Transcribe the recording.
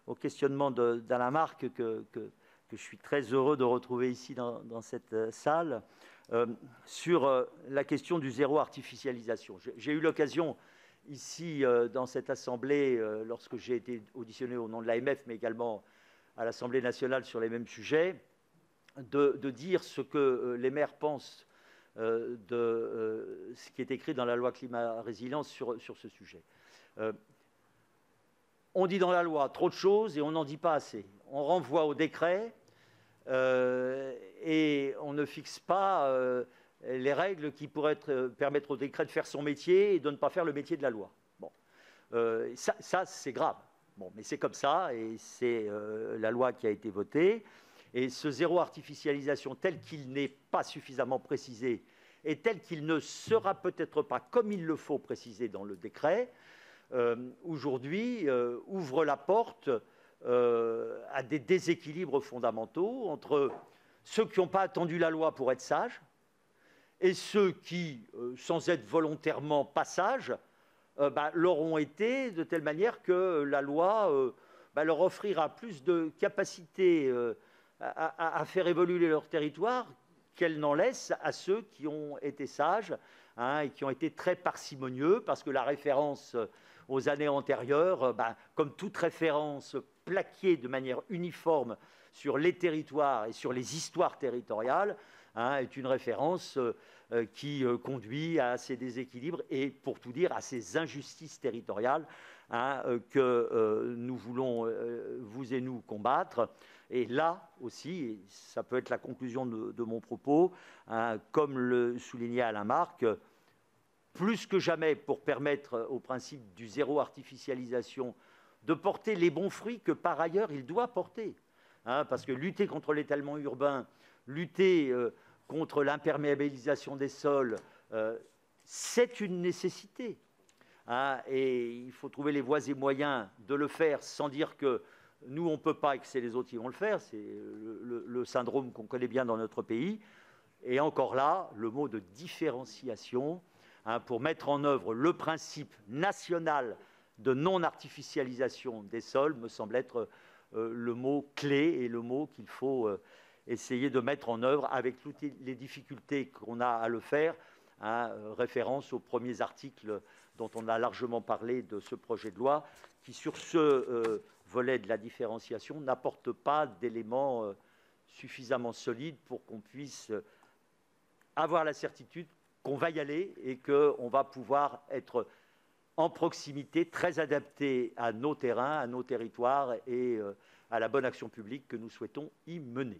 au questionnement d'Alain Marc que je suis très heureux de retrouver ici dans cette salle, sur la question du zéro artificialisation. J'ai eu l'occasion ici dans cette assemblée, lorsque j'ai été auditionné au nom de l'AMF, mais également à l'Assemblée nationale sur les mêmes sujets, de dire ce que les maires pensent de ce qui est écrit dans la loi climat-résilience sur ce sujet. On dit dans la loi trop de choses et on n'en dit pas assez. On renvoie au décret et on ne fixe pas les règles qui pourraient permettre au décret de faire son métier et de ne pas faire le métier de la loi. Bon. Ça c'est grave. Bon, mais c'est comme ça et c'est la loi qui a été votée. Et ce zéro artificialisation tel qu'il n'est pas suffisamment précisé et tel qu'il ne sera peut-être pas comme il le faut préciser dans le décret, aujourd'hui ouvre la porte à des déséquilibres fondamentaux entre ceux qui n'ont pas attendu la loi pour être sages et ceux qui, sans être volontairement pas sages, l'auront été de telle manière que la loi leur offrira plus de capacité à faire évoluer leur territoire qu'elle n'en laisse à ceux qui ont été sages et qui ont été très parcimonieux, parce que la référence aux années antérieures, comme toute référence plaquée de manière uniforme sur les territoires et sur les histoires territoriales, est une référence qui conduit à ces déséquilibres et, pour tout dire, à ces injustices territoriales que nous voulons, vous et nous, combattre. Et là aussi, et ça peut être la conclusion de mon propos, comme le soulignait Alain Marc, plus que jamais pour permettre au principe du zéro artificialisation de porter les bons fruits que par ailleurs il doit porter. Parce que lutter contre l'étalement urbain, lutter contre l'imperméabilisation des sols, c'est une nécessité. Et il faut trouver les voies et moyens de le faire sans dire que nous, on ne peut pas et que c'est les autres qui vont le faire. C'est le syndrome qu'on connaît bien dans notre pays. Et encore là, le mot de différenciation, pour mettre en œuvre le principe national de non-artificialisation des sols, me semble être le mot clé et le mot qu'il faut essayer de mettre en œuvre avec toutes les difficultés qu'on a à le faire. Référence aux premiers articles dont on a largement parlé de ce projet de loi, qui sur ce volet de la différenciation n'apporte pas d'éléments suffisamment solides pour qu'on puisse avoir la certitude qu'on va y aller et qu'on va pouvoir être en proximité, très adapté à nos terrains, à nos territoires et à la bonne action publique que nous souhaitons y mener.